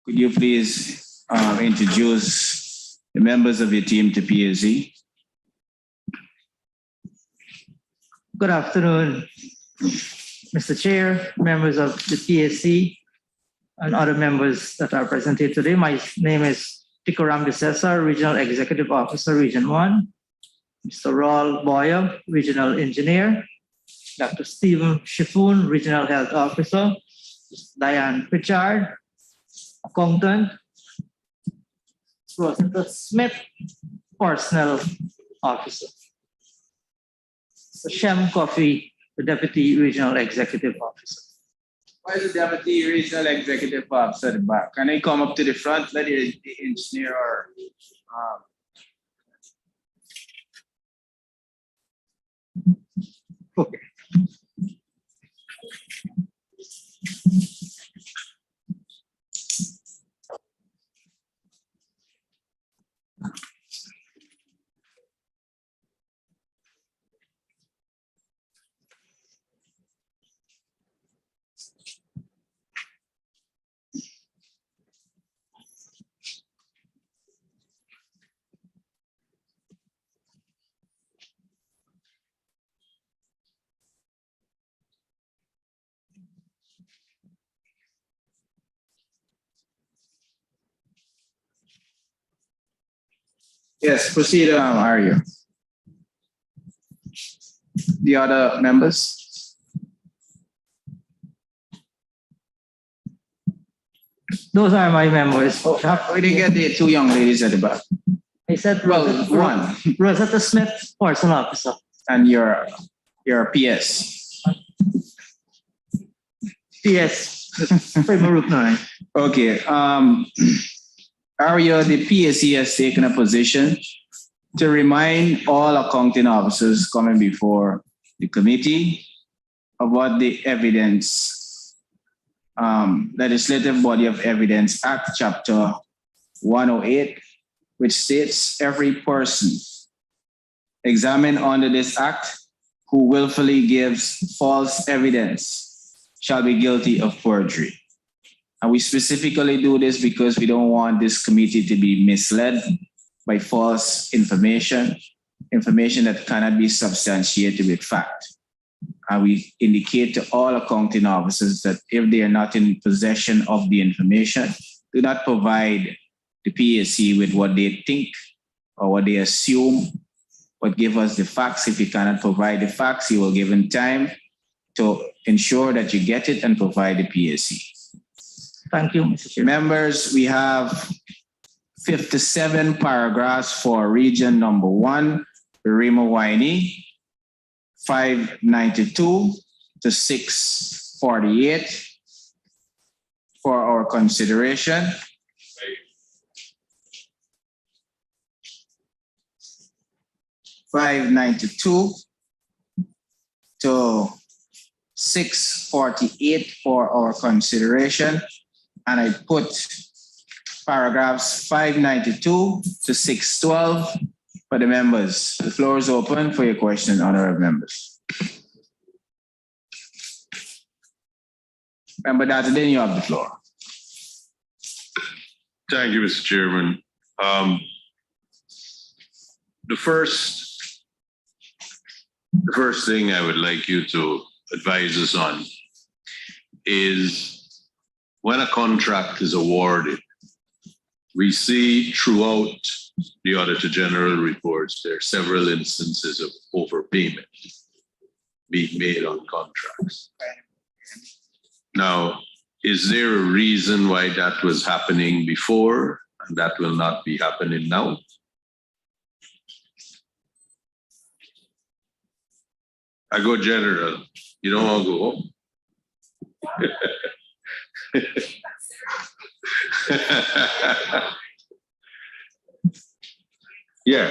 Could you please introduce the members of your team to PSE? Good afternoon, Mr. Chair, members of the PSC, and other members that are present here today. My name is Tikoram Bisesa, Regional Executive Officer, Region 1. Mr. Raul Boya, Regional Engineer. Dr. Stephen Shifun, Regional Health Officer. Diane Pritchard, Accountant. Rosetta Smith, Personnel Officer. Mr. Shem Coffey, the Deputy Regional Executive Officer. Why is the Deputy Regional Executive Officer at the back? Can I come up to the front? Let the engineer or Okay. yes, proceed, Arya. The other members? Those are my members. We didn't get the two young ladies at the back. I said Well, one. Rosetta Smith, Personnel Officer. And your PS. PS, Primaruk Nine. Okay. Arya, the PSC has taken a position to remind all accounting officers coming before the committee of what the evidence, Legislative Body of Evidence Act, Chapter 108, which states every person examined under this act who willfully gives false evidence shall be guilty of perjury. And we specifically do this because we don't want this committee to be misled by false information that cannot be substantiated with fact. And we indicate to all accounting officers that if they are not in possession of the information, do not provide the PSC with what they think or what they assume, but give us the facts. If you cannot provide the facts, you will give them time to ensure that you get it and provide the PSC. Thank you, Mr. Chair. Members, we have 57 paragraphs for region number 1, Rima-Waini, 592 to 648 for our consideration. $592 to 648 for our consideration. And I put paragraphs 592 to 612 for the members. The floor is open for your question, honorable members. Member Data, then you have the floor. Thank you, Mr. Chairman. The first thing I would like you to advise us on is when a contract is awarded, we see throughout the Auditor General reports, there are several instances of overpayment being made on contracts. Now, is there a reason why that was happening before and that will not be happening now? I go general. You don't want to go home? Yeah.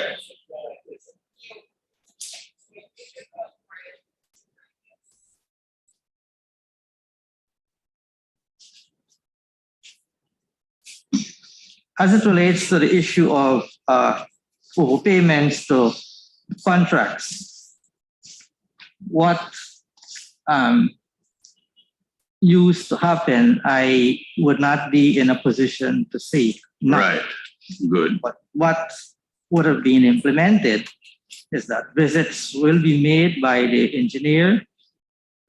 As it relates to the issue of overpayments to contracts, what used to happen, I would not be in a position to say no. Right. Good. But what would have been implemented is that visits will be made by the engineer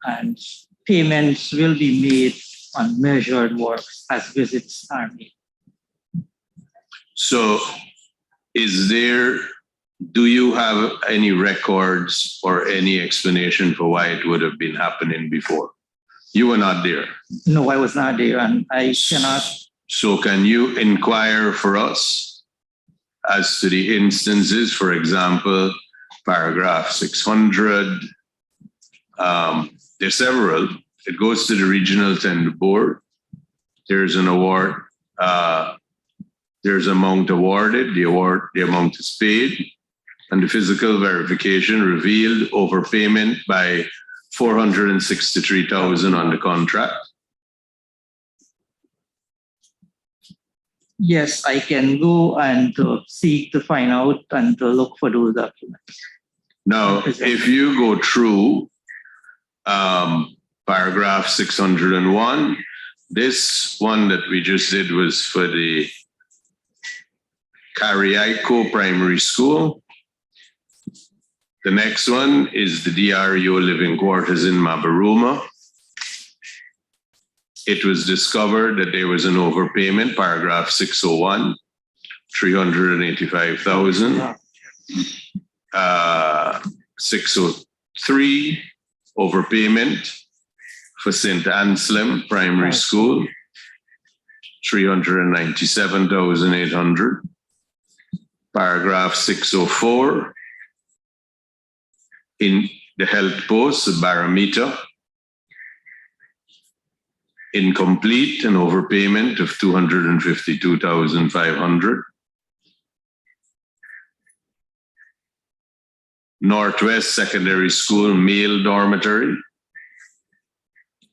and payments will be made on measured works as visits are made. So do you have any records or any explanation for why it would have been happening before? You were not there. No, I was not there and I cannot. So can you inquire for us as to the instances, for example, paragraph 600, there's several. It goes to the regional tender board. There's an award. There's amount awarded. The amount is paid, and the physical verification revealed overpayment by $463,000 on the contract. Yes, I can go and seek to find out and to look for those documents. Now, if you go through paragraph 601, this one that we just did was for the Cariaco Primary School. The next one is the DREO living quarters in Mabaruma. It was discovered that there was an overpayment, paragraph 601, 385,000. 603, overpayment for St. Anselm Primary School, 397,800. Paragraph 604, in the health post, the barometer, incomplete, an overpayment of 252,500. Northwest Secondary School male dormitory,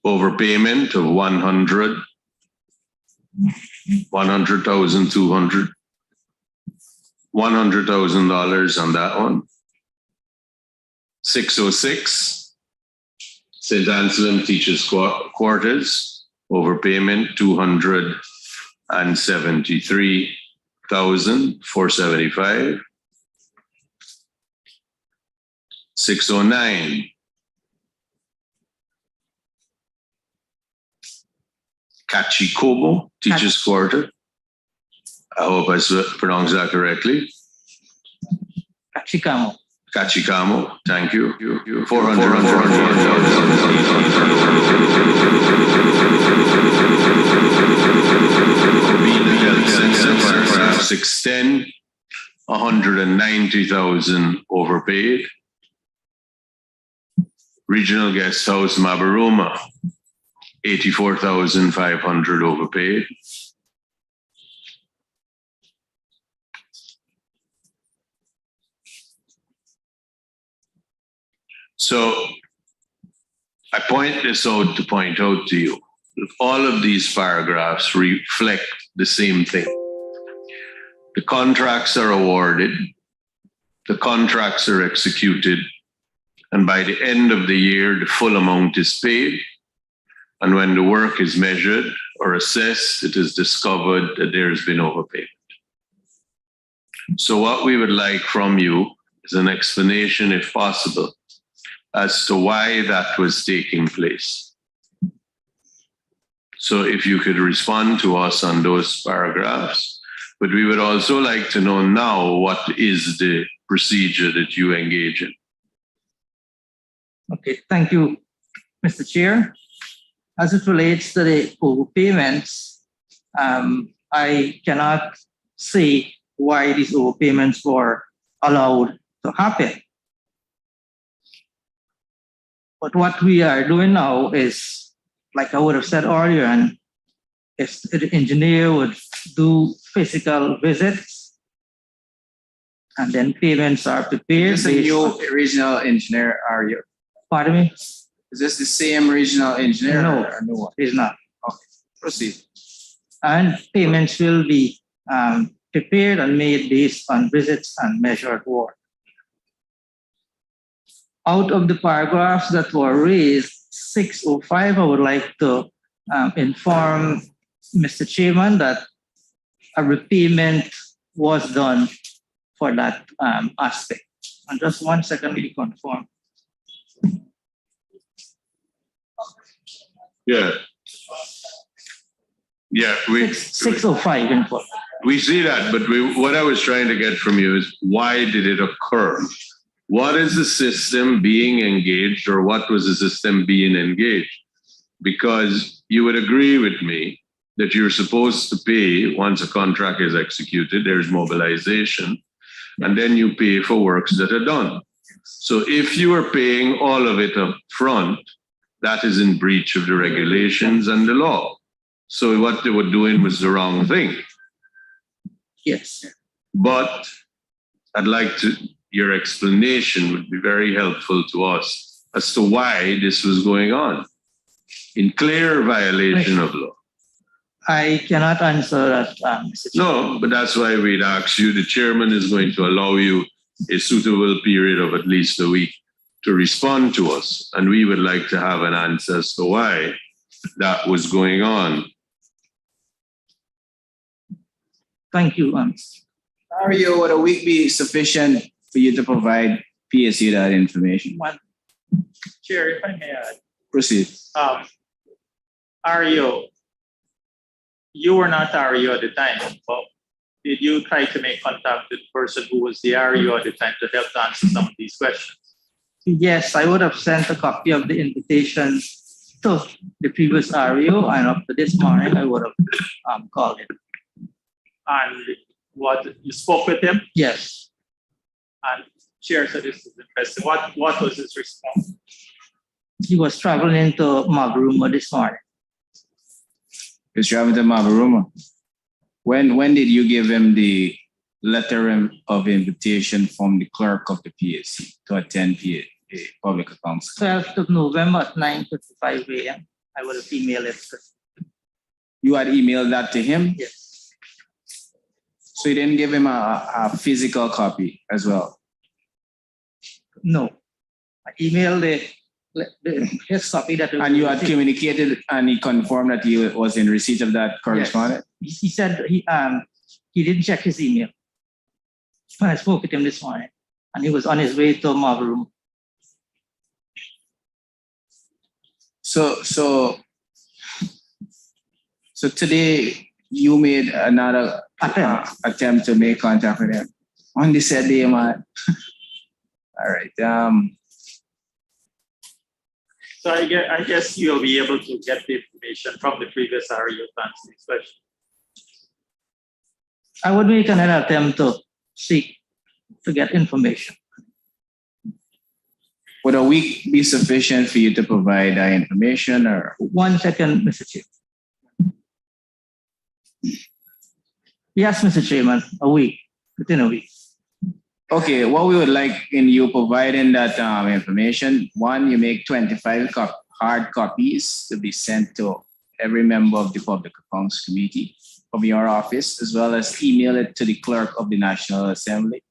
overpayment of $100,200. $100,000 on that one. 606, St. Anselm Teachers Quarters, overpayment $273,475. 609, Kachikobo Teachers Quarter. I hope I pronounced that correctly. Kachikamo. Kachikamo, thank you. 400. Paragraph 610, 190,000 overpaid. Regional Guest House Mabaruma, 84,500 overpaid. So I point this out to point out to you that all of these paragraphs reflect the same thing. The contracts are awarded, the contracts are executed, and by the end of the year, the full amount is paid. And when the work is measured or assessed, it is discovered that there has been overpayment. So what we would like from you is an explanation, if possible, as to why that was taking place. So if you could respond to us on those paragraphs, but we would also like to know now what is the procedure that you engage in. Okay, thank you, Mr. Chair. As it relates to the overpayments, I cannot say why these overpayments were allowed to happen. But what we are doing now is, like I would have said earlier, and if the engineer would do physical visits and then payments are prepared. Is this a new regional engineer, are you? Pardon me? Is this the same regional engineer? No, or new one? it's not. Okay, proceed. And payments will be prepared and made based on visits and measured work. Out of the paragraphs that were raised, 6:05, I would like to inform Mr. Chairman that a repayment was done for that aspect. And just 1 second, we confirm. Yeah. Yeah, 6:05 in full. we see that, but what I was trying to get from you is why did it occur? What is the system being engaged, or what was the system being engaged? Because you would agree with me that you're supposed to pay once a contract is executed, there's mobilization, and then you pay for works that are done. So if you are paying all of it up front, that is in breach of the regulations and the law. So what they were doing was the wrong thing. Yes. But I'd like your explanation would be very helpful to us as to why this was going on in clear violation of law. I cannot answer that, Mr. Chairman. No, but that's why we'd ask you. The chairman is going to allow you a suitable period of at least a week to respond to us. And we would like to have an answer as to why that was going on. Thank you, Mario, would a week be sufficient for you to provide PSU that information? Chair, if I may add, Proceed. REO, you were not REO at the time, but did you try to make contact with the person who was the REO at the time to help to answer some of these questions? Yes, I would have sent a copy of the invitation to the previous REO, and up to this morning, I would have called him. And what you spoke with him? Yes. And Chair said this is interesting. What was his response? He was traveling into Mabaruma this morning. He's traveling to Mabaruma. When did you give him the letter of invitation from the clerk of the PSC to attend public accounts? 12th of November at 9:55 a.m. I would have emailed it. You had emailed that to him? Yes. So you didn't give him a physical copy as well? No. I emailed his copy that. And you had communicated and he confirmed that he was in receipt of that correspondence? Yes. He said he didn't check his email. When I spoke with him this morning, and he was on his way to Mabaruma. So today you made another attempt to make contact with him on the said day, man. All right. So I guess you'll be able to get the information from the previous REO to answer these questions. I would make another attempt to seek to get information. Would a week be sufficient for you to provide that information, or? 1 second, Mr. Chair. Yes, Mr. Chairman, within a week. Okay, what we would like in you providing that information, one, you make 25 hard copies to be sent to every member of the Public Accounts Committee from your office, as well as email it to the clerk of the National Assembly,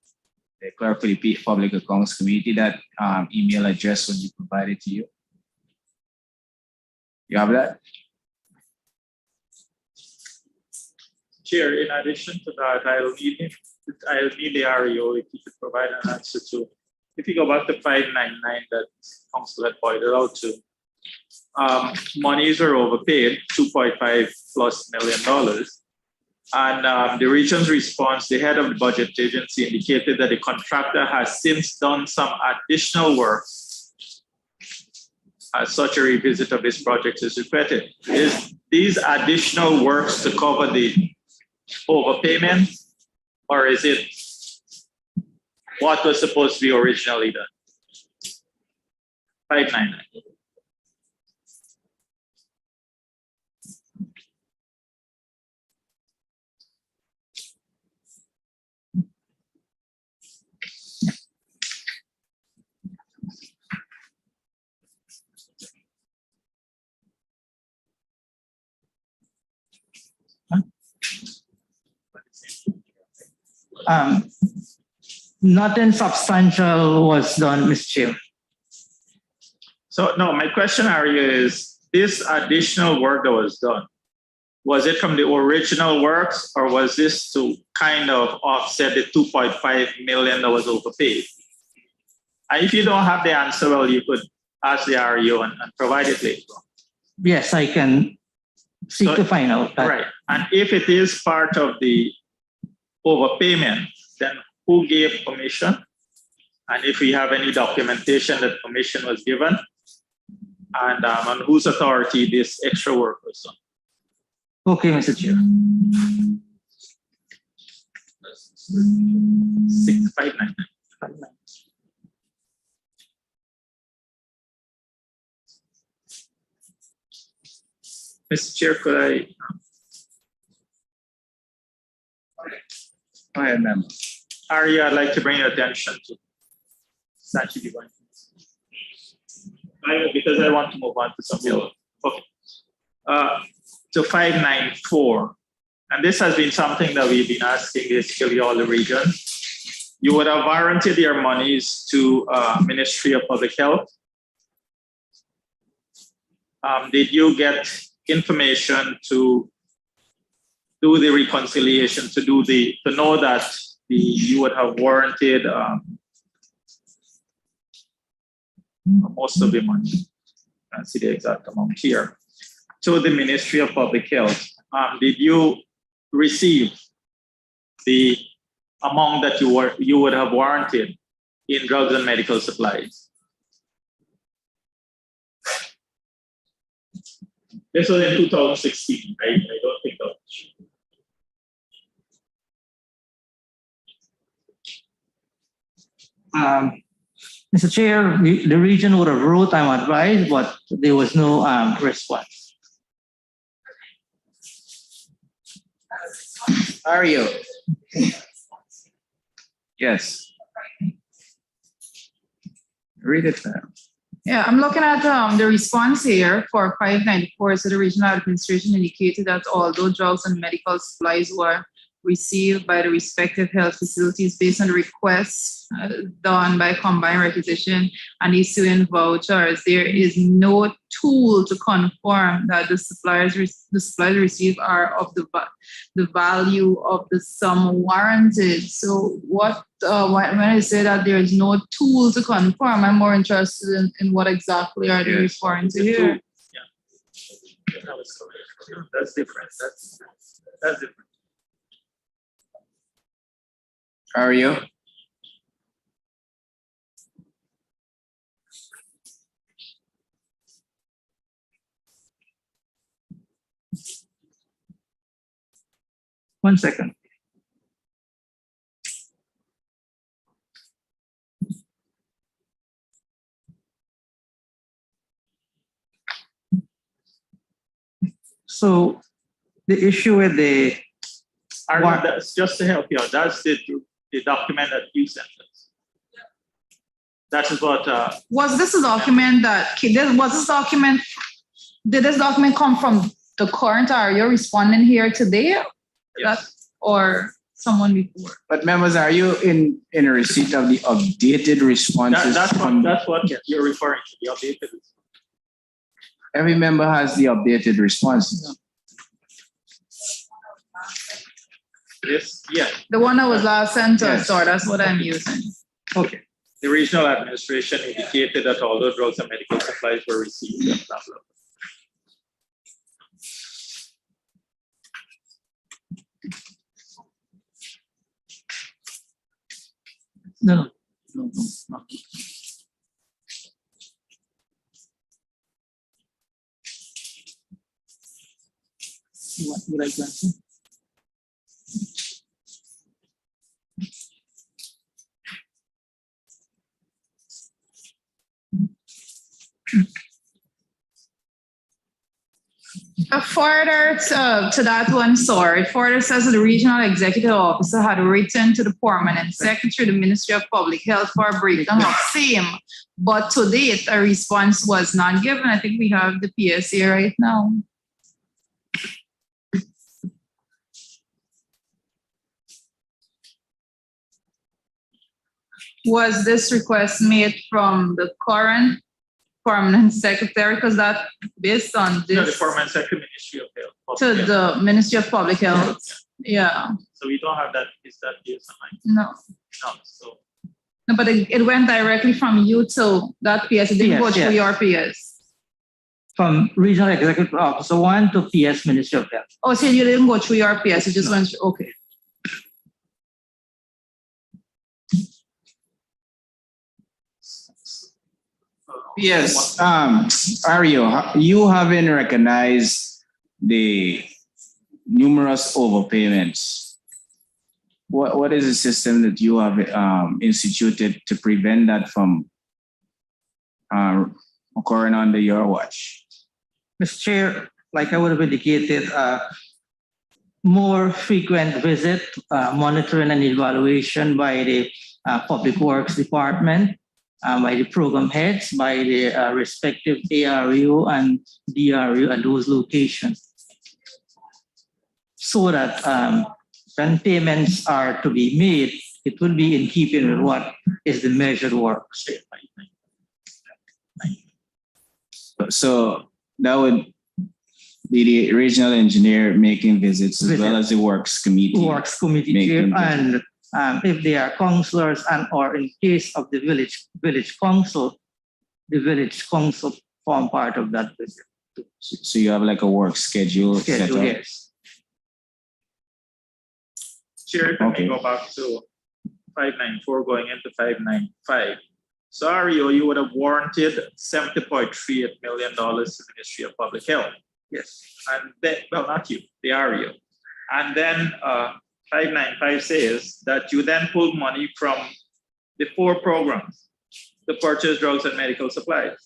the clerk of the Public Accounts Committee. That email address will be provided to you. You have that? Chair, in addition to that, I'll need the REO if you could provide an answer to, if you go back to 599 that Council had pointed out to, monies are overpaid, $2.5+ million. And the region's response, the head of the budget agency indicated that the contractor has since done some additional work as such a revisit of this project is requested. Is these additional works to cover the overpayment, or is it what was supposed to be originally done? 599. Nothing substantial was done, Mr. Chairman. So no, my question, Arya, is this additional work that was done, was it from the original works or was this to kind of offset the 2.5 million that was overpaid? And if you don't have the answer, well, you could ask the REO and provide it later. Yes, I can seek So- to find out that. Right. And if it is part of the overpayment, then who gave permission? And if we have any documentation that permission was given, and on whose authority this extra work was done. Okay, Mr. Chair. 6599. Mr. Chair, could I? Go ahead, member. Arya, I'd like to bring your attention to statute divine. Because I want to move on to something else. Okay. To 594. And this has been something that we've been asking basically all the regions. You would have warranted your monies to Ministry of Public Health. Did you get information to do the reconciliation, to know that you would have warranted most of the money? I see the exact amount here. To the Ministry of Public Health, did you receive the amount that you would have warranted in drugs and medical supplies? This was in 2016, right? I don't think that was. Mr. Chair, the region would have wrote, I'm advised, but there was no response. Ario. Yes. Read it now. Yeah, I'm looking at the response here for 594. So the regional administration indicated that although drugs and medical supplies were received by the respective health facilities based on the requests done by combined requisition and issuing vouchers, there is no tool to confirm that the supplies received are of the value of the sum warranted. So what when I say that there is no tool to confirm, I'm more interested in what exactly are they referring to here. Yeah. That's different. That's different. Ario. One second. So the issue with the That's just to help you out. That's the document that you sent us. That is what. Was this a document that did this document come from the current REO responding here today? Yes. Or someone before? But members, are you in a receipt of the updated responses? That's what you're referring to. The updated. Every member has the updated responses. Yes. Yeah. The one that was last sent to us, Yes. so that's what I'm using. okay. The regional administration indicated that although drugs and medical supplies were received, blah, blah, blah. No. What would I answer? Further to that one, sorry. Further says that the regional executive officer had written to the permanent secretary, the Ministry of Public Health, for a breakdown of same. But to date, a response was not given. I think we have the PSA right now. Was this request made from the current permanent secretary, because that based on The this Permanent Secretary, Ministry of Health. to the Ministry of Public Health. Yeah, So we don't have that, is that based on no. no, so. No, but it went directly from you to that PS. It didn't go Yes, through yes. your PS. From Regional Executive Officer 1 to PS Ministry of Health. Oh, so you didn't go through your PS, you just went through, okay. Yes, Ario, you haven't recognized the numerous overpayments. What is the system that you have instituted to prevent that from occurring under your watch? Mr. Chair, like I would have indicated, more frequent visit, monitoring and evaluation by the Public Works Department, by the program heads, by the respective ARU and DRU at those locations. So that when payments are to be made, it will be in keeping with what is the measured work. So that would be the regional engineer making visits as well as the works committee. Works committee chair, and if they are councillors and or in case of the village council form part of that visit. So you have like a work schedule set up? Yes. Chair, if I Okay. may go back to 594 going into 595. So Ario, you would have warranted $70.38 million to the Ministry of Public Health. Yes. And then, well, not you, the Ario. And then 595 says that you then pulled money from the 4 programs to purchase drugs and medical supplies.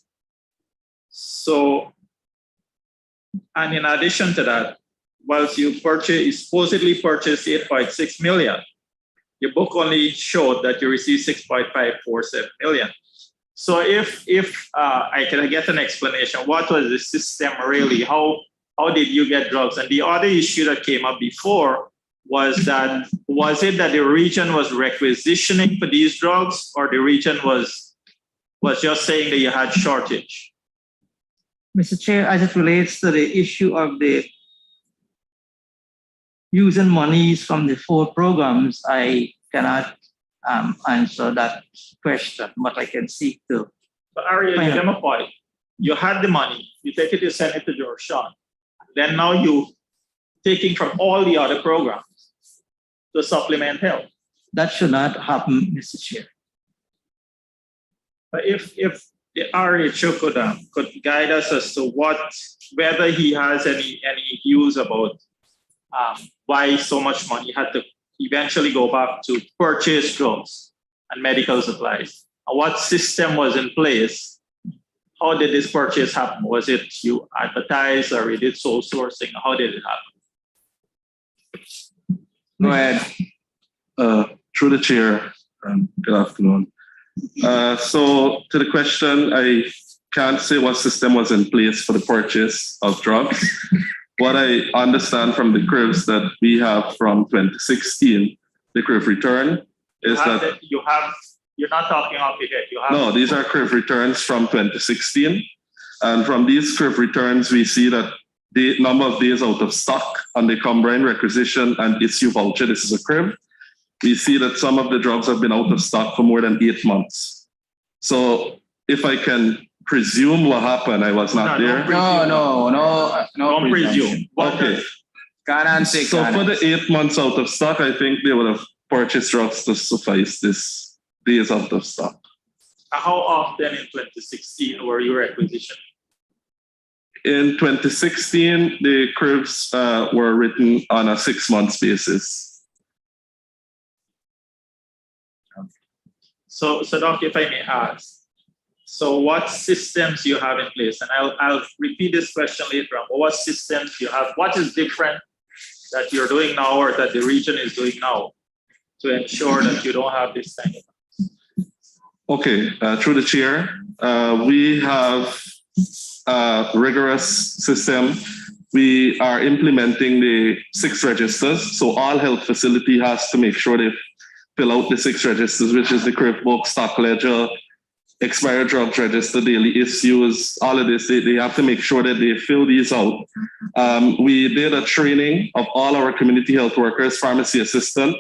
So, and in addition to that, whilst you supposedly purchased 8.6 million, your book only showed that you received 6.547 million. So if I can get an explanation, what was the system really? How did you get drugs? And the other issue that came up before was it that the region was requisitioning for these drugs, or the region was just saying that you had shortage? Mr. Chair, as it relates to the issue of the using monies from the 4 programs, I cannot answer that question, but I can seek to. But Aria, you have a point. You had the money, you take it to Senator George Sean. Then now you taking from all the other programs to supplement health. That should not happen, Mr. Chair. But if the RHO could guide us as to whether he has any views about why so much money had to eventually go back to purchase drugs and medical supplies, and what system was in place. How did this purchase happen? Was it you advertised, or you did sole sourcing? How did it happen? Go ahead. Through the chair, good afternoon. So to the question, I can't say what system was in place for the purchase of drugs. What I understand from the CRIVs that we have from 2016, the CRIV return is that you're not talking off your head. You have no, these are CRIV returns from 2016. And from these CRIV returns, we see that the number of days out of stock on the combined requisition and issue voucher, this is a CRIV. We see that some of the drugs have been out of stock for more than 8 months. So if I can presume what happened, I was not there. No don't presume. Okay. Can't answer. So for the 8 months out of stock, I think they would have purchased drugs to suffice this days out of stock. How often in 2016 were you requisitioning? In 2016, the CRIVs were written on a 6 months basis. So Doc, if I may ask, so what systems you have in place? And I'll repeat this question later on. What systems you have? What is different that you're doing now or that the region is doing now to ensure that you don't have this kind of? Okay, through the chair, we have a rigorous system. We are implementing the 6 registers. So all health facility has to make sure they fill out the 6 registers, which is the CRIV book, stock ledger, expired drugs register, daily issues, all of this. They have to make sure that they fill these out. We did a training of all our community health workers, pharmacy assistant.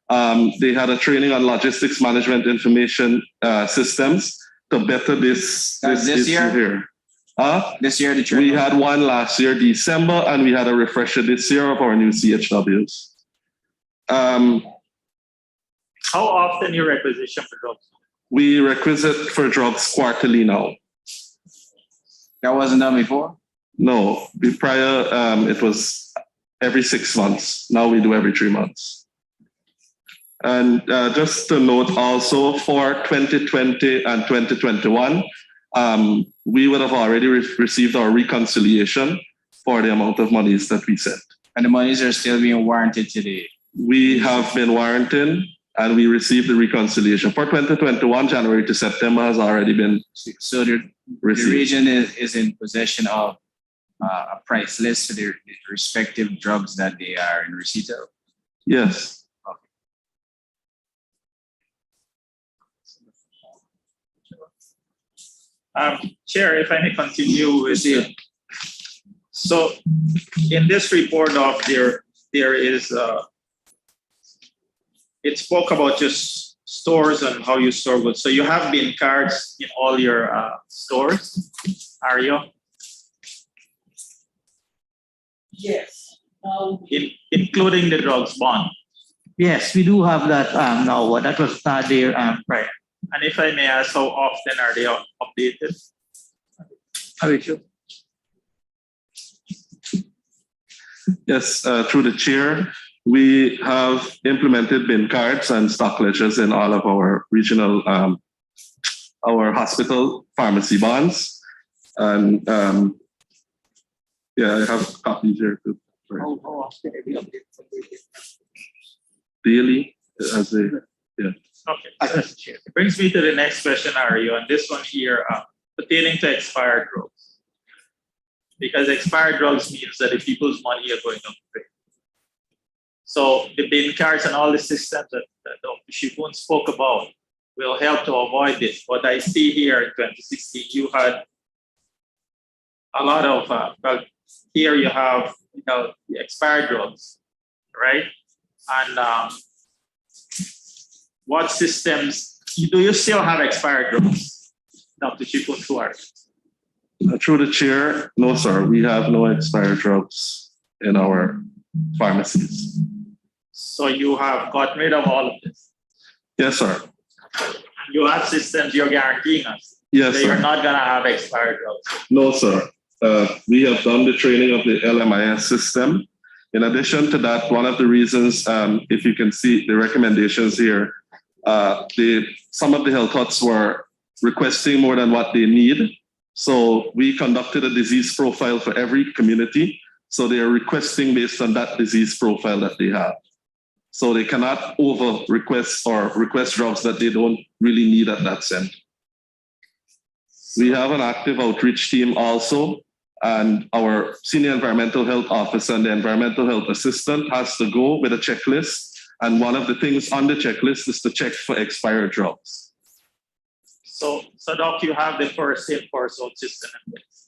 They had a training on logistics management information systems to better this issue year? here. This year, the We training. had one last year, December, and we had a refresher this year of our new CHWs. How often you requisition for drugs? We requisite for drugs quarterly now. That wasn't done before? No, prior it was every 6 months. Now we do every 3 months. And just to note also for 2020 and 2021, we would have already received our reconciliation for the amount of monies that we sent. And the monies are still being warranted today. We have been warranting and we received the reconciliation. For 2021, January to September has already been So the received. region is in possession of a price list for the respective drugs that they are in receipt of. Yes. Chair, if I may continue with it. So in this report of there is, it spoke about just stores and how you store goods. So you have bin cards in all your stores, are you? Yes. Including the drugs bond. Yes, we do have that now, but that was not there prior. And if I may ask, how often are they updated? How is you? Yes, through the chair, we have implemented bin cards and stock ledgers in all of our regional, our hospital pharmacy bonds. And yeah, I have copies here too. How often are we updated? Daily, as a, yeah. Okay. As chair. It brings me to the next question, Ario, and this one here pertaining to expired drugs. Because expired drugs means that the people's money are going to pay. So the bin cards and all the systems that Dr. Shipun spoke about will help to avoid this. What I see here in 2016, you had a lot of, well, here you have the expired drugs, right? And what systems, do you still have expired drugs, Dr. Shipun Suarez? Through the chair, no, sir, we have no expired drugs in our pharmacies. So you have got rid of all of this. Yes, sir. You have systems you're guaranteeing us. Yes, that you're sir. not gonna have expired drugs. No, sir. We have done the training of the LMIS system. In addition to that, one of the reasons, if you can see the recommendations here, some of the health huts were requesting more than what they need. So we conducted a disease profile for every community. So they are requesting based on that disease profile that they have. So they cannot over request or request drugs that they don't really need at that center. We have an active outreach team also, and our senior environmental health officer and the environmental health assistant has to go with a checklist. And one of the things on the checklist is to check for expired drugs. So Doc, you have the first in, first out system in place.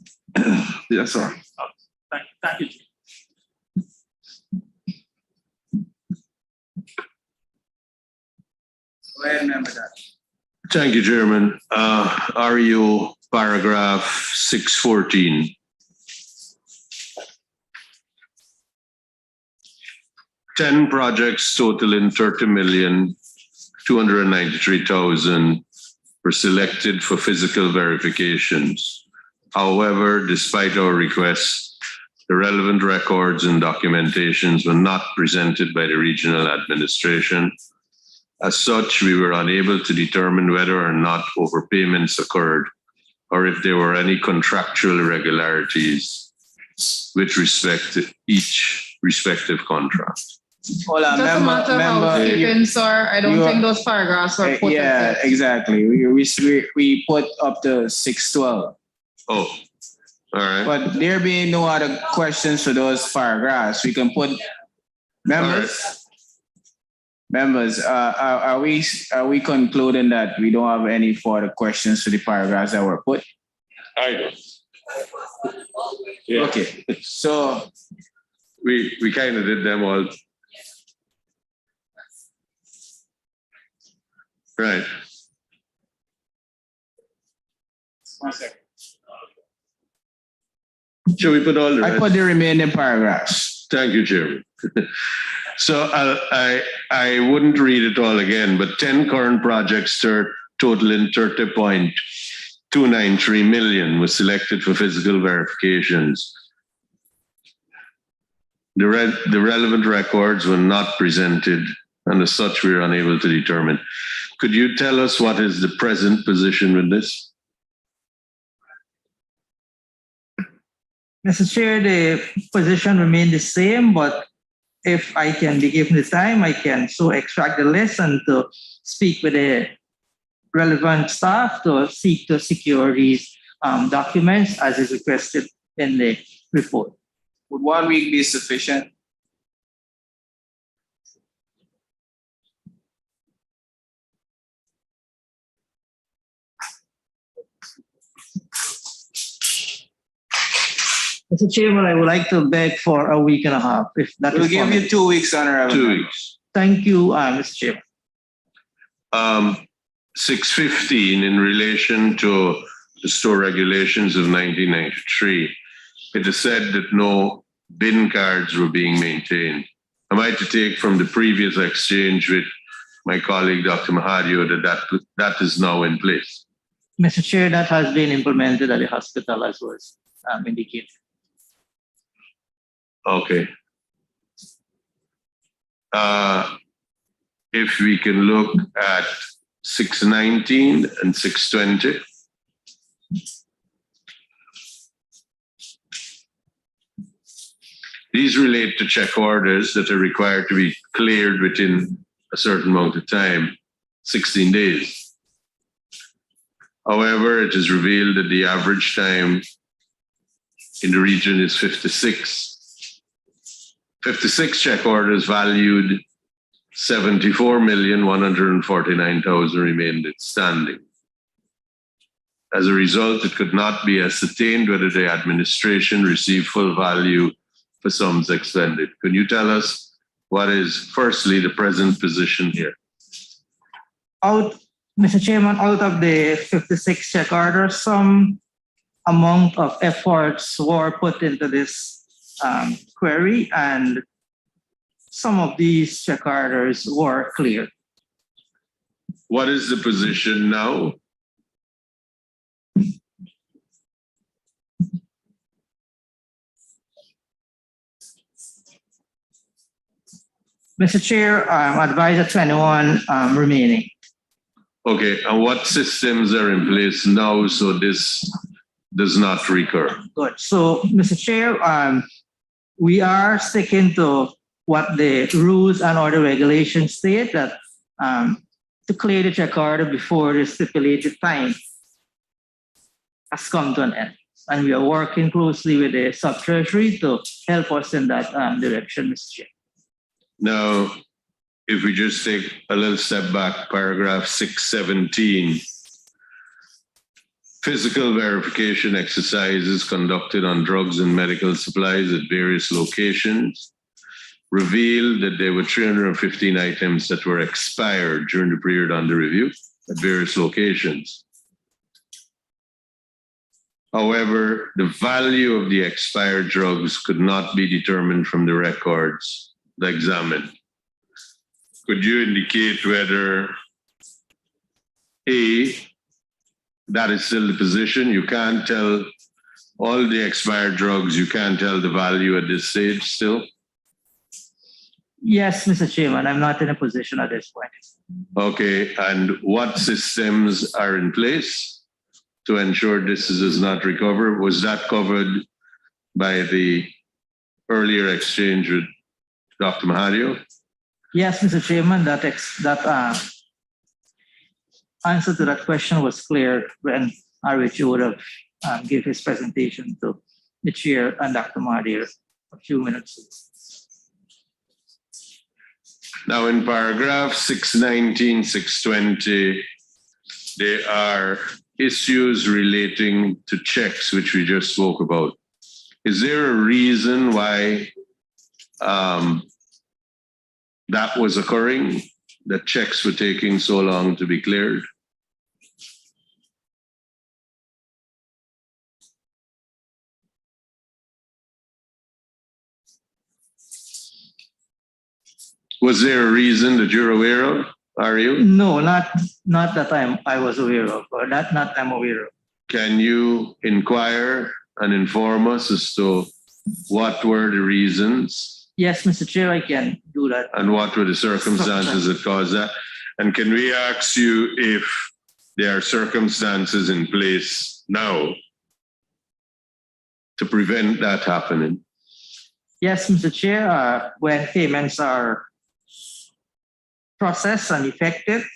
Yes, sir. Thank you, Chief. Go ahead, member that. Thank you, Chairman. RU paragraph 614. Ten projects totaling 30,293,000 were selected for physical verifications. However, despite our requests, the relevant records and documentations were not presented by the regional administration. As such, we were unable to determine whether or not overpayments occurred or if there were any contractual irregularities with respect to each respective contract. Hold on, Doesn't matter how housekeeping, sir. I don't think those paragraphs were put. Yeah, exactly. We put up to 612. Oh, all right. But there being no other questions for those paragraphs, we can put members. Members, are we concluding that we don't have any further questions to the paragraphs that were put? I don't. Yeah. Okay, so We kind of did them all. Right. One second. Shall we put all the I rest? put the remaining paragraphs. Thank you, Chairman. So I wouldn't read it all again, but 10 current projects totaling 30.293 million was selected for physical verifications. The relevant records were not presented, and as such, we are unable to determine. Could you tell us what is the present position with this? Mr. Chair, the position remained the same, but if I can be given the time, I can so extract the list and to speak with the relevant staff to seek to secure these documents as is requested in the report. Would 1 week be sufficient? Mr. Chairman, I would like to beg for a week and a half, if that We'll is give possible. you 2 weeks, Honorable. 2 Member. weeks. Thank you, Mr. Chairman. 615 in relation to the store regulations of 1993. It is said that no bin cards were being maintained. Am I to take from the previous exchange with my colleague, Dr. Mahadio, that is now in place? Mr. Chair, that has been implemented at the hospital as was indicated. Okay. If we can look at 619 and 620. These relate to check orders that are required to be cleared within a certain amount of time, 16 days. However, it is revealed that the average time in the region is 56. 56 check orders valued 74,149,000 remained outstanding. As a result, it could not be ascertained whether the administration received full value for sums expended. Can you tell us what is, firstly, the present position here? Mr. Chairman, out of the 56 check orders, some amount of efforts were put into this query, and some of these check orders were cleared. What is the position now? Mr. Chair, advisor 21 remaining. Okay, and what systems are in place now so this does not recur? Good. So, Mr. Chair, we are sticking to what the rules and order regulations state, that to clear the check order before the stipulated time has come to an end. And we are working closely with the Sub-Treasury to help us in that direction, Mr. Chair. Now, if we just take a little step back, paragraph 617, physical verification exercises conducted on drugs and medical supplies at various locations revealed that there were 315 items that were expired during the period under review at various locations. However, the value of the expired drugs could not be determined from the records examined. Could you indicate whether A, that is still the position? You can't tell all the expired drugs, you can't tell the value at this stage still? Yes, Mr. Chairman, I'm not in a position at this point. Okay, and what systems are in place to ensure this does not recover? Was that covered by the earlier exchange with Dr. Mahadio? Yes, Mr. Chairman, that answer to that question was clear when RH would have gave his presentation to the chair and Dr. Mahadir a few minutes ago. Now, in paragraph 619, 620, there are issues relating to checks, which we just spoke about. Is there a reason why that was occurring, that checks were taking so long to be cleared? Was there a reason that you're aware of? Are you? No, not that I was aware of, or not I'm aware of. Can you inquire and inform us as to what were the reasons Yes, Mr. Chair, I can do that. and what were the circumstances that caused that? And can we ask you if there are circumstances in place now to prevent that happening? Yes, Mr. Chair, when payments are processed and effective,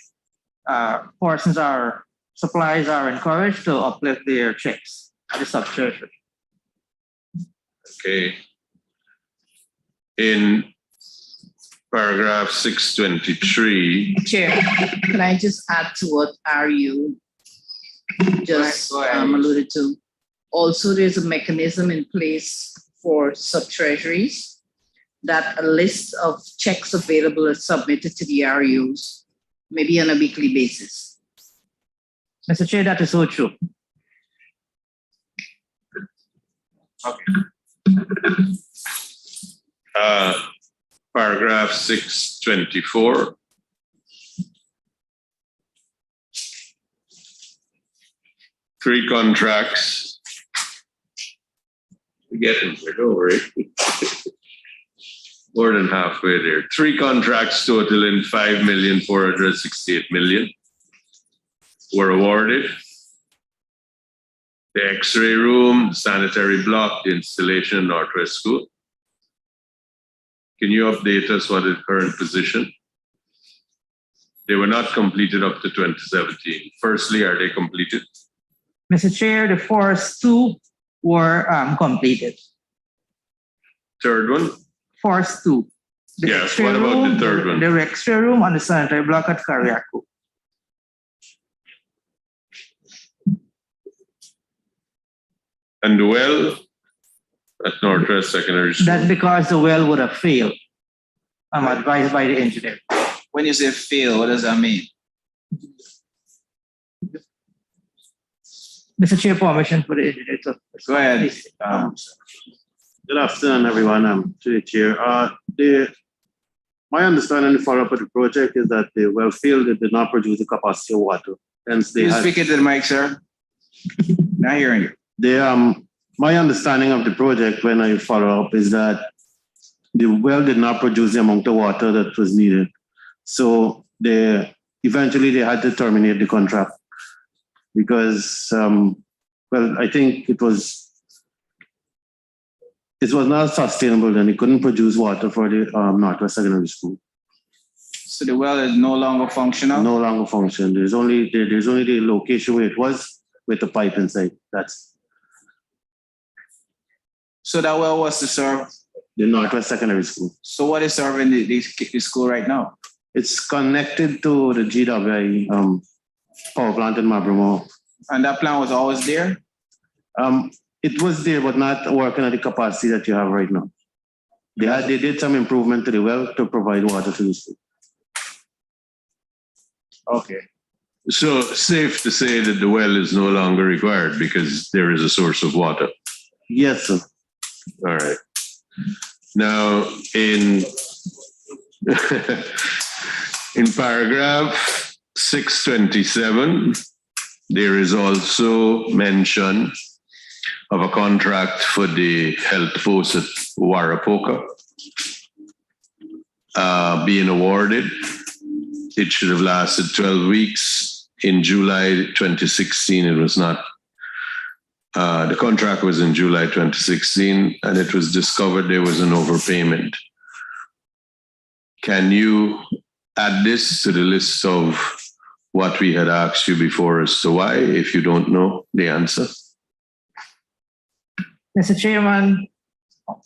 suppliers are encouraged to uplift their checks at the sub-treasury. Okay. In paragraph 623, Chair, can I just add to what RU just Go ahead. alluded to? Also, there's a mechanism in place for sub-treasuries that a list of checks available is submitted to the RUs, maybe on a weekly basis. Mr. Chair, that is so true. paragraph 624. Three contracts. We're getting there, don't worry. More than halfway there. Three contracts totaling 5,468,000 were awarded. The X-ray room, the sanitary block, the installation in Northwest School. Can you update us what is current position? They were not completed up to 2017. Firstly, are they completed? Mr. Chair, the first two were completed. Third one? First two. The Yes, X-ray what about the room, third one? The X-ray room and the sanitary block at Kariako. And the well at Northwest Secondary School? That's because the well would have failed. I'm advised by the engineer. When you say fail, what does that mean? Mr. Chair, permission for the engineer to. Go ahead. Please. Good afternoon, everyone. I'm to the chair. My understanding, the follow-up of the project is that the well field did not produce the capacity of water. Hence, they Please had, speak into the mic, sir. Not hearing you. my understanding of the project when I follow up is that the well did not produce the amount of water that was needed. So eventually they had to terminate the contract because, I think it was not sustainable and it couldn't produce water for the Northwest Secondary School. So the well is no longer functional? No longer function. There's only the location where it was with the pipe inside. That's So that well was to serve. the Northwest Secondary School. So what is serving the school right now? It's connected to the GWI power plant in Mabrimo. And that plan was always there? It was there, but not working at the capacity that you have right now. They did some improvement to the well to provide water to the school. Okay. So safe to say that the well is no longer required because there is a source of water. Yes, sir. All right. Now, in in paragraph 627, there is also mention of a contract for the health post at Warapoka being awarded. It should have lasted 12 weeks. In July 2016, it was not. The contract was in July 2016, and it was discovered there was an overpayment. Can you add this to the list of what we had asked you before as to why, if you don't know the answer? Mr. Chairman,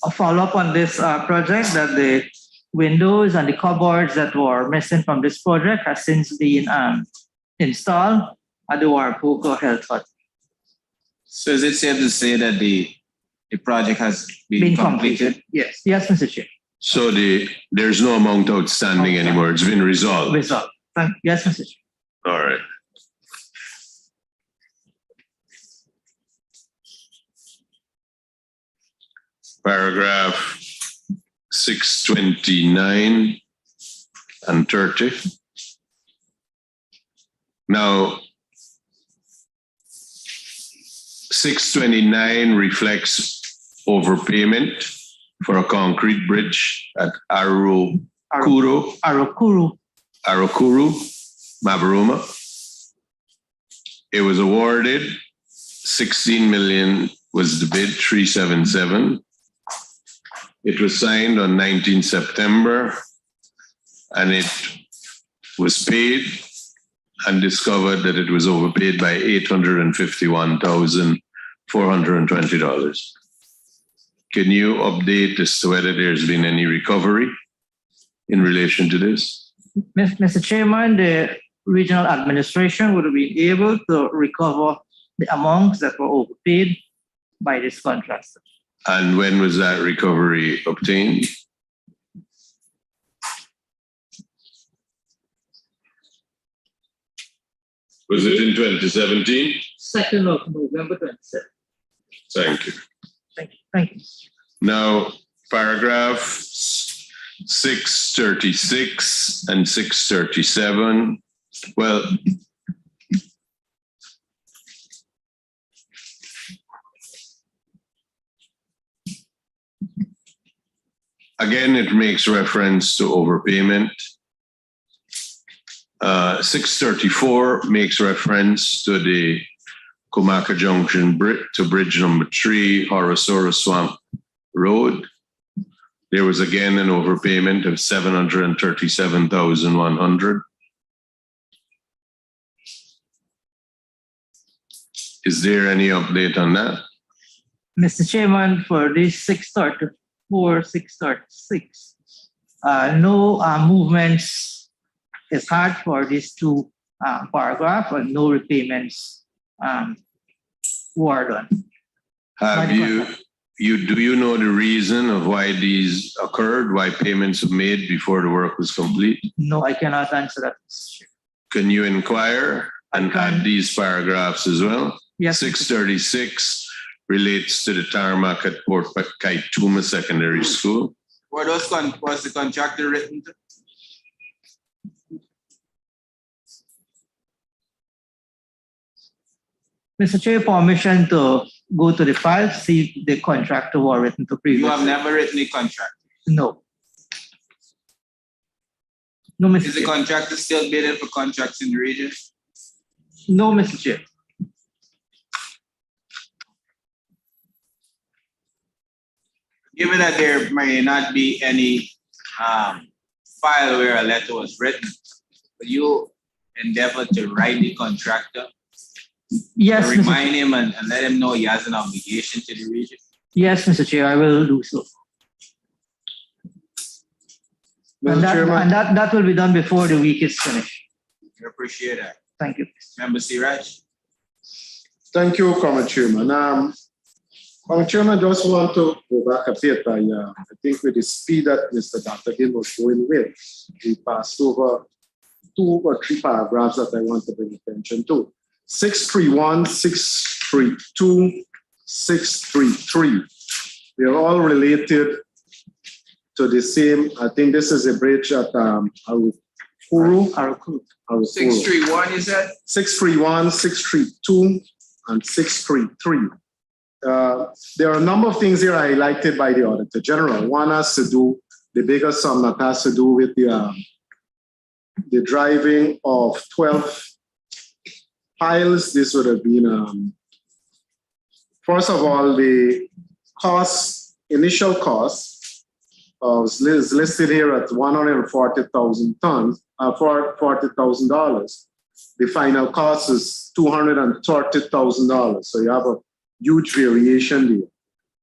a follow-up on this project that the windows and the cupboards that were missing from this project has since been installed at the Warapuka Health Hut. So is it safe to say that the project has been completed? Yes, Mr. Chair. So there's no amount outstanding anymore. It's been resolved. Resolved. Yes, Mr. Chair. All right. Paragraph 629 and 30. Now, 629 reflects overpayment for a concrete bridge at Arukuru, Mabaruma. It was awarded 16 million was the bid, 377. It was signed on 19 September and it was paid and discovered that it was overpaid by $851,420. Can you update as to whether there's been any recovery in relation to this? Mr. Chairman, the regional administration would be able to recover the amounts that were overpaid by this contractor. And when was that recovery obtained? Was it in 2017? 2nd of November 27. Thank you. Thank you. Now, paragraphs 636 and 637. Well, again, it makes reference to overpayment. 634 makes reference to the Kumaka Junction to bridge number 3, Horosoro Swamp Road. There was again an overpayment of 737,100. Is there any update on that? Mr. Chairman, for this 634, 636, no movements is hard for these two paragraphs and no repayments were done. Have do you know the reason of why these occurred, why payments were made before the work was complete? No, I cannot answer that, Mr. Chair. Can you inquire and add these paragraphs as well? Yes. 636 relates to the tarmac at Port Kaituma Secondary School. Was the contractor written to? Mr. Chair, permission to go to the file, see if the contractor were written to previous. You have never written a contract. No. No, Mr. Is the Chair. contractor still bidding for contracts in the region? No, Mr. Chair. Given that there may not be any file where a letter was written, will you endeavor to write the contractor? Yes, To Mr. remind him and let him know he has an obligation to the region? Yes, Mr. Chair, I will do so. And that will be done before the week is finished. I appreciate that. Thank you. Member Siraj? Thank you, Comrade Chairman. Comrade Chairman, just want to go back a bit. I think with the speed that Mr. Dr. Gill was going with, we passed over 2 or 3 paragraphs that I want to bring attention to. 631, 632, 633. They're all related to the same. I think this is a bridge at Arukuru. 631, you said? 631, 632, and 633. There are a number of things here highlighted by the Auditor General. One has to do, the bigger sum that has to do with the driving of 12 piles. This would have been, first of all, the initial cost is listed here at $140,000. The final cost is $230,000. So you have a huge variation there.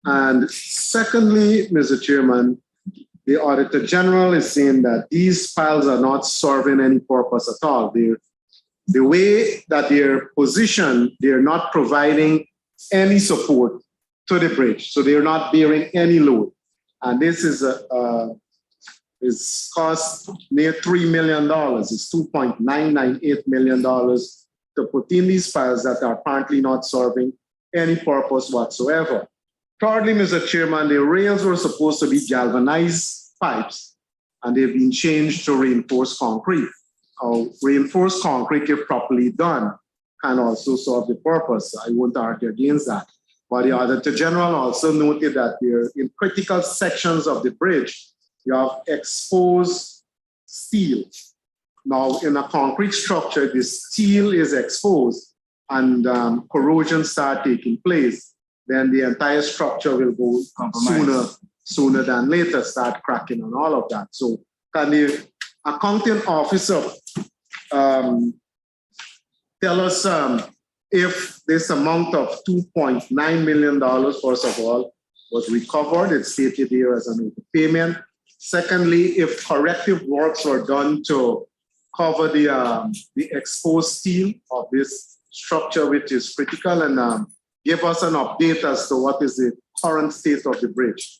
And secondly, Mr. Chairman, the Auditor General is saying that these piles are not serving any purpose at all. The way that they're positioned, they're not providing any support to the bridge. So they're not bearing any load. And this is cost near $3 million. It's $2.998 million to put in these piles that are apparently not serving any purpose whatsoever. Thirdly, Mr. Chairman, the rails were supposed to be galvanized pipes, and they've been changed to reinforced concrete. Reinforced concrete, if properly done, can also serve the purpose. I won't argue against that. But the Auditor General also noted that there, in critical sections of the bridge, you have exposed steel. Now, in a concrete structure, the steel is exposed and corrosion starts taking place. Then the entire structure will go sooner than later, start cracking and all of that. So can the accounting officer tell us if this amount of $2.9 million, first of all, was recovered? It's stated here as an overpayment. Secondly, if corrective works were done to cover the exposed steel of this structure, which is critical, and give us an update as to what is the current state of the bridge.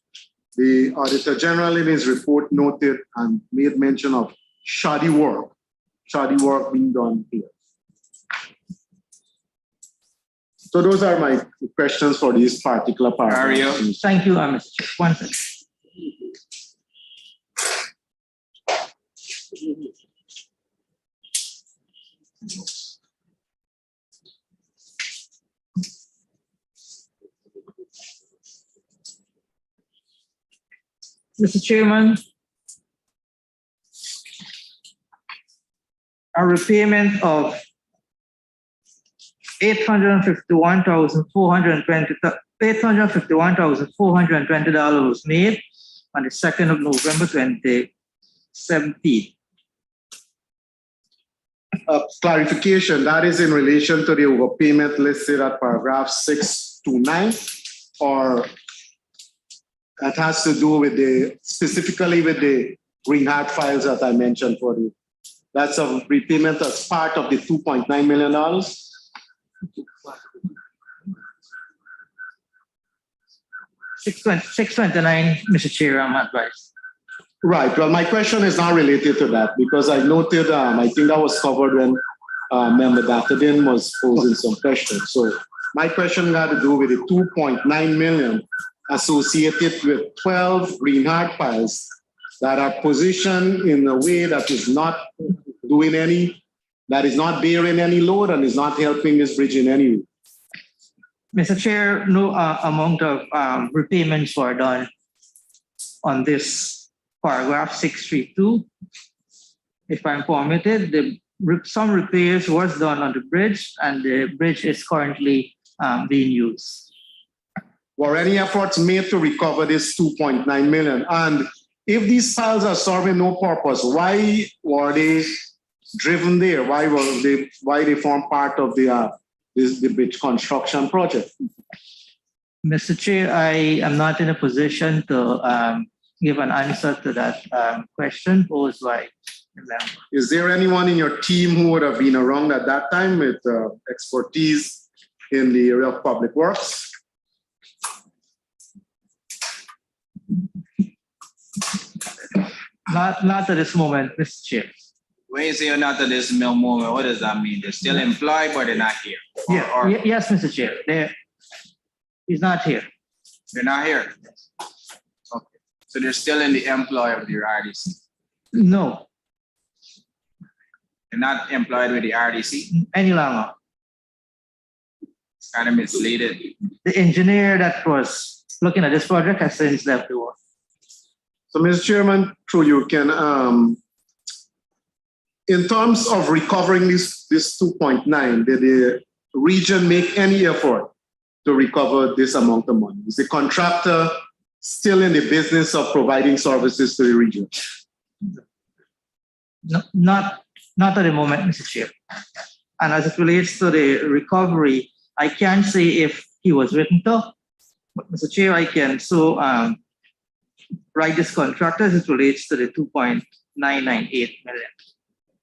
The Auditor General in his report noted and made mention of shoddy work being done here. So those are my questions for these particular paragraphs. Thank you, Mr. Chair. One second. Mr. Chairman, a repayment of $851,420 was made on the 2nd of November 2017. Clarification, that is in relation to the overpayment listed at paragraph 629, or that has to do with specifically with the green hard files that I mentioned for the, that's a repayment as part of the $2.9 million. 629, Mr. Chair, I'm advised. Right. Well, my question is not related to that because I noted, I think that was covered when Member Datadin was posing some questions. So my question had to do with the 2.9 million associated with 12 green hard piles that are positioned in a way that is not doing any, that is not bearing any load and is not helping this bridge in any way. Mr. Chair, no amount of repayments were done on this paragraph 632. If I'm permitted, some repairs was done on the bridge, and the bridge is currently being used. Were any efforts made to recover this 2.9 million? And if these piles are serving no purpose, why were they driven there? Why they form part of the bridge construction project? Mr. Chair, I am not in a position to give an answer to that question posed by the member. Is there anyone in your team who would have been around at that time with expertise in the area of public works? Not at this moment, Mr. Chair. When you say you're not at this moment, what does that mean? They're still employed, but they're not here. Yes, Mr. Chair. He's not here. They're not here. Okay. So they're still in the employ of the RDC. No, They're not employed with the RDC. any longer. It's kind of misleading. The engineer that was looking at this project has since left the work. So, Mr. Chairman, through you can, in terms of recovering this 2.9, did the region make any effort to recover this amount of money? Is the contractor still in the business of providing services to the region? No, not at the moment, Mr. Chair. And as it relates to the recovery, I can't say if he was written to, but Mr. Chair, I can rightist contractors, it relates to the 2.998 million.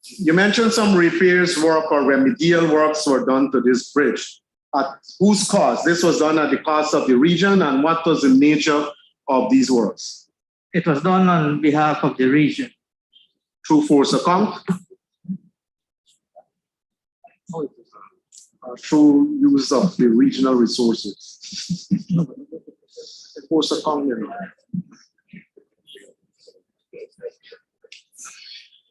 You mentioned some repairs work or remedial works were done to this bridge. At whose cost? This was done at the cost of the region, and what was the nature of these works? It was done on behalf of the region. Through force account? Through use of the regional resources? Force account, you know.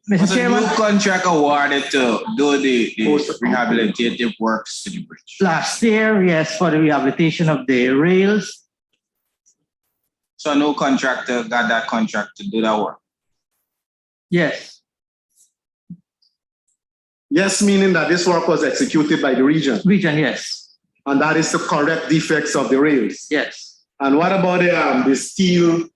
Mr. Was a new Chairman, contract awarded to do the rehabilitative works to the bridge? last year, yes, for the rehabilitation of the rails. So no contractor got that contract to do that work? Yes, Yes, meaning that this work was executed by the region, region, yes, and that is to correct defects of the rails. yes. And what about the steel?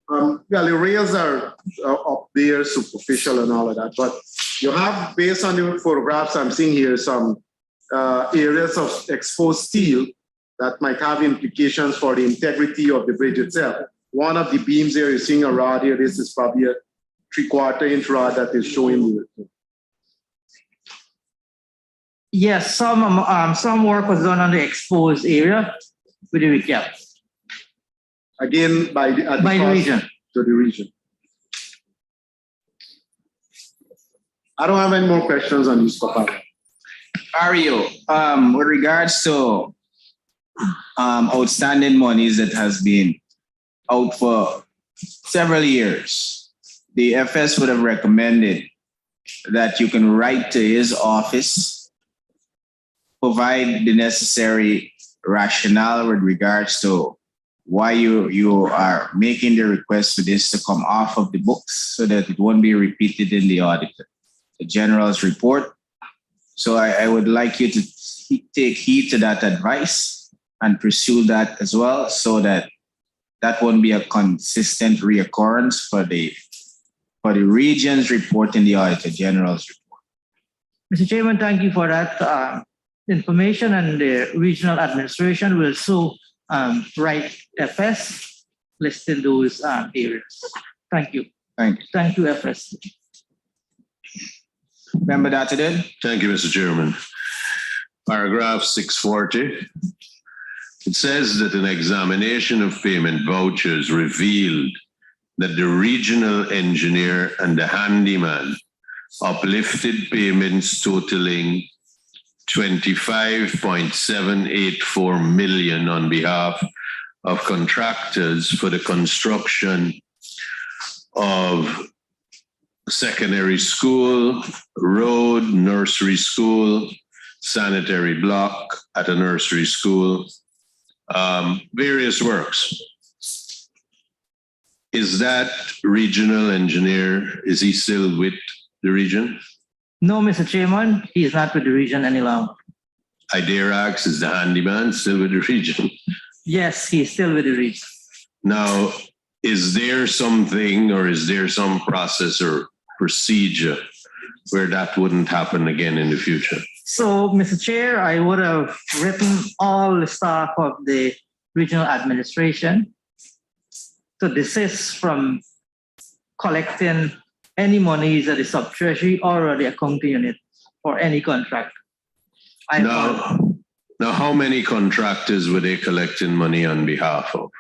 Well, the rails are up there, superficial and all of that. But you have, based on the photographs I'm seeing here, some areas of exposed steel that might have implications for the integrity of the bridge itself. One of the beams here, you're seeing a rod here. This is probably a 3/4 inch rod that is showing you. Yes, some work was done on the exposed area with the recap Again, by the cost region. to the region. I don't have any more questions on this, Papa. Mario, with regards to outstanding monies that has been out for several years, the FS would have recommended that you can write to his office, provide the necessary rationale with regards to why you are making the request for this to come off of the books so that it won't be repeated in the general's report. So I would like you to take heed to that advice and pursue that as well, so that that won't be a consistent reoccurrence for the region's report in the Auditor General's report. Mr. Chairman, thank you for that information, and the regional administration will so write FS listing those areas. Thank you. Thank you. Thank you, FS. Member Datadin? Thank you, Mr. Chairman. Paragraph 640. It says that an examination of payment vouchers revealed that the regional engineer and the handyman uplifted payments totaling 25.784 million on behalf of contractors for the construction of secondary school, road, nursery school, sanitary block at a nursery school, various works. Is that regional engineer, is he still with the region? No, Mr. Chairman, he is not with the region any longer. I dare ask, is the handyman still with the region? Yes, he is still with the region. Now, is there something, or is there some process or procedure where that wouldn't happen again in the future? So, Mr. Chair, I would have written all the staff of the regional administration to desist from collecting any monies at the sub-treasury or the accounting unit for any contract. Now, how many contractors were they collecting money on behalf of?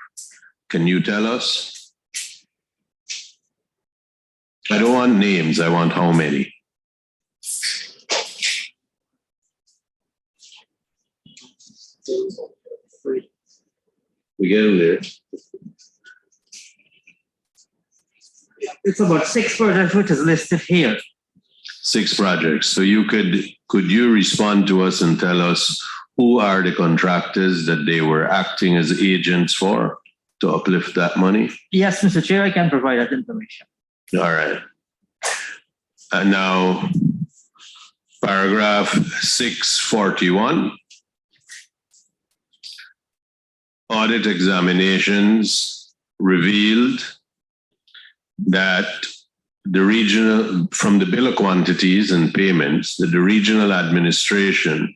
Can you tell us? I don't want names, I want how many. We get them there. It's about 6 projects which is listed here. 6 projects. So could you respond to us and tell us who are the contractors that they were acting as agents for to uplift that money? Yes, Mr. Chair, I can provide that information. All right. And now, paragraph 641. Audit examinations revealed that from the bill of quantities and payments, that the regional administration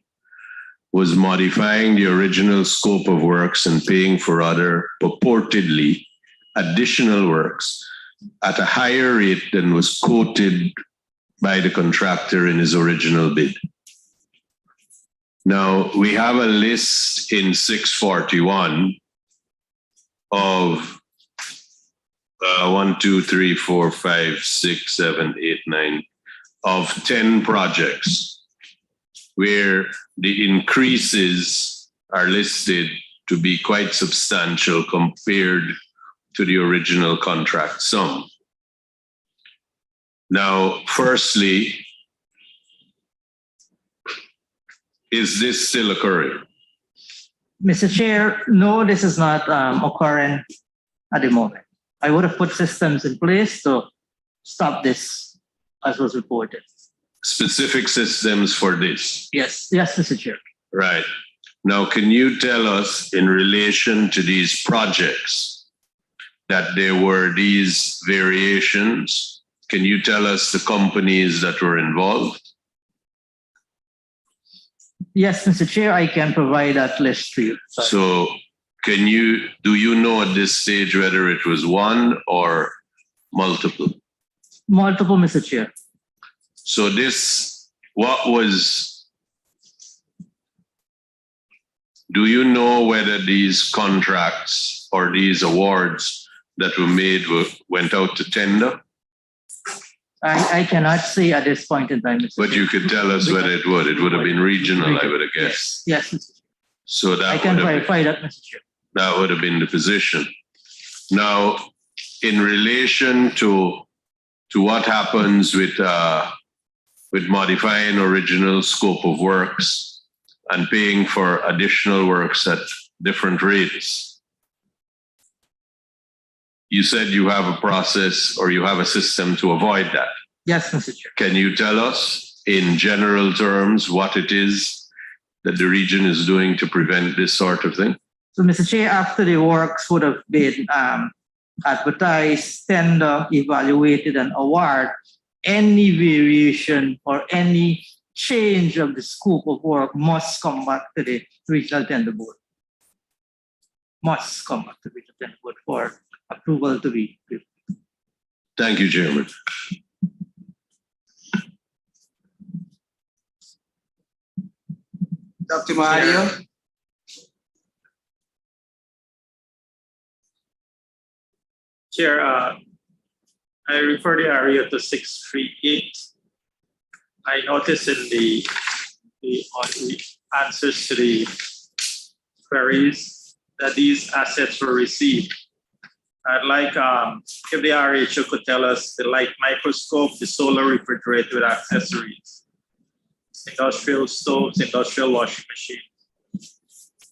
was modifying the original scope of works and paying for other purportedly additional works at a higher rate than was quoted by the contractor in his original bid. Now, we have a list in 641 of 1, 2, 3, 4, 5, 6, 7, 8, 9 of 10 projects where the increases are listed to be quite substantial compared to the original contract sum. Now, firstly, is this still occurring? Mr. Chair, no, this is not occurring at the moment. I would have put systems in place to stop this as was reported. Specific systems for this? Yes, Mr. Chair. Right. Now, can you tell us in relation to these projects that there were these variations? Can you tell us the companies that were involved? Yes, Mr. Chair, I can provide that list to you. Sorry. So do you know at this stage whether it was one or multiple? Multiple, Mr. Chair. So do you know whether these contracts or these awards that were made went out to tender? I cannot say at this point in time, Mr. But Chair. you could tell us whether it would. It would have been regional, I would have guessed. Yes, Mr. Chair. So I can verify that, Mr. Chair. That would have been the position. Now, in relation to what happens with modifying original scope of works and paying for additional works at different rates, you said you have a process or you have a system to avoid that. Yes, Mr. Chair. Can you tell us in general terms what it is that the region is doing to prevent this sort of thing? So, Mr. Chair, after the works would have been advertised, tender, evaluated, and award, any variation or any change of the scope of work must come back to the regional tender board. Must come back to the regional tender board for approval to be given. Thank you, Chairman. Dr. Mario? Chair, I refer the area to 638. I noticed in the answers to the queries that these assets were received. I'd like if the RHO could tell us the light microscope, the solar refrigerator with accessories, industrial stoves, industrial washing machine,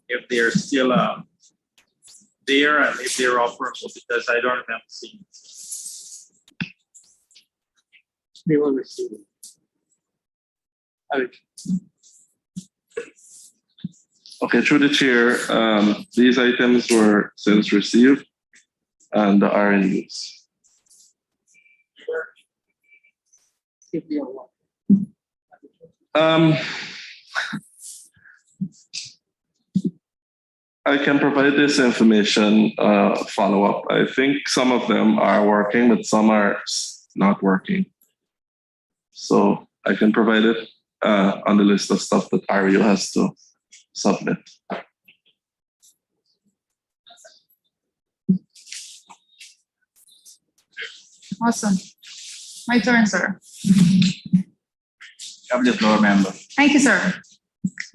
if they're still there and if they're operable, because I don't remember seeing it. They will receive it. Okay, through the chair, these items were since received and are in use. I can provide this information follow-up. I think some of them are working, but some are not working. So I can provide it on the list of stuff that RU has to submit. Awesome. My turn, sir. You have the floor, member. Thank you, sir.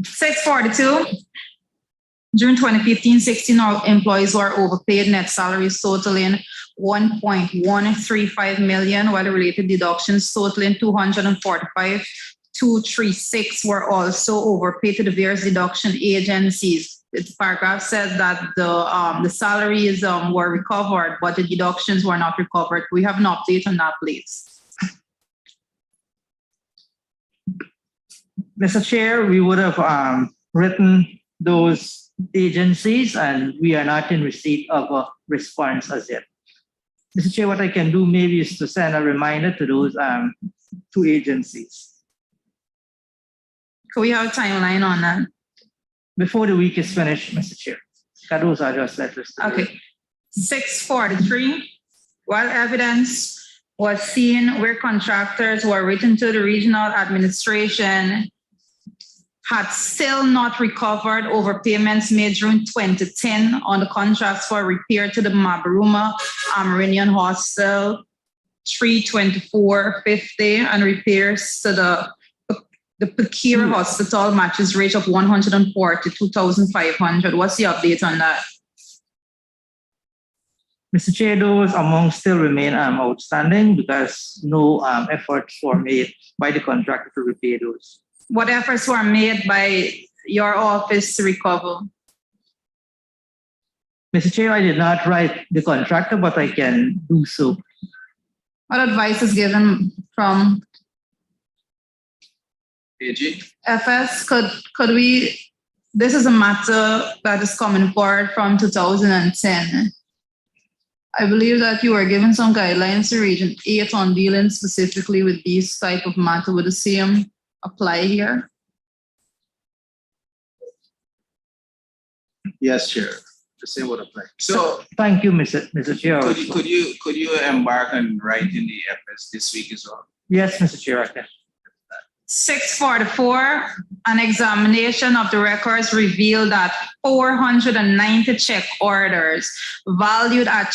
642. June 2015-16, all employees were overpaid net salaries totaling 1.135 million, while the related deductions totaling 245,236 were also overpaid to the various deduction agencies. The paragraph said that the salaries were recovered, but the deductions were not recovered. We have an update on that, please. Mr. Chair, we would have written those agencies and we are not in receipt of a response as yet. Mr. Chair, what I can do maybe is to send a reminder to those two agencies. Could we have a timeline on that? Before the week is finished, Mr. Chair. Those are just letters. Okay. 643, while evidence was seen where contractors were written to the regional administration had still not recovered overpayments made during 2010 on the contracts for repair to the Mabaruma Amerindian Hostel 32450 and repairs to the Pakira Hospital matches rate of 142,500. What's the update on that? Mr. Chair, those amounts still remain outstanding because no efforts were made by the contractor to repay those. What efforts were made by your office to recover? Mr. Chair, I did not write the contractor, but I can do so. What advice is given from AG? FS? Could we, this is a matter that is coming forward from 2010. I believe that you were given some guidelines to Region 8 on dealing specifically with these type of matter. Would the same apply here? Yes, Chair. The same would apply. So Thank you, Mr. Chair. could you embark on writing the FS this week as well? Yes, Mr. Chair, I can. 644, an examination of the records revealed that 490 check orders valued at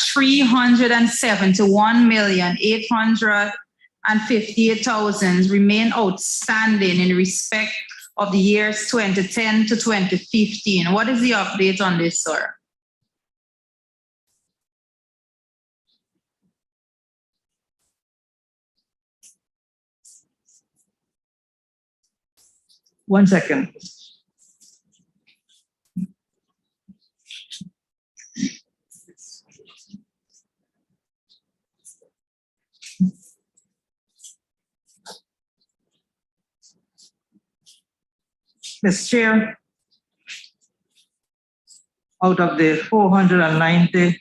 371,858,000 remain outstanding in respect of the years 2010 to 2015. What is the update on this, sir? One second. Mr. Chair, out of the 490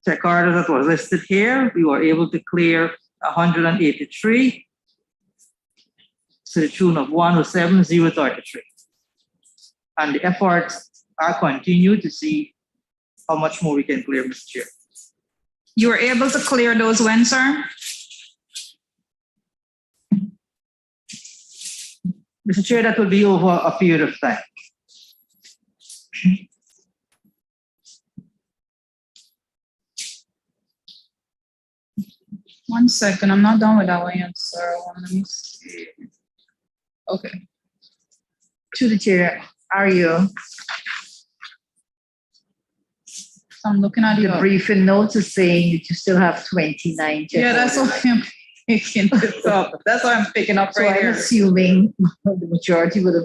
check orders that was listed here, we were able to clear 183 to the tune of 107,033. And the efforts are continued to see how much more we can clear, Mr. Chair. You were able to clear those when, sir? Mr. Chair, that will be over a period of time. One second, I'm not done with that one yet, sir. Let me see. Okay. To the chair, are you? I'm looking at The the briefing notes is saying that you still have 29 check Yeah, that's orders. why I'm picking this up. That's why I'm picking up So right I'm here. assuming the majority would have.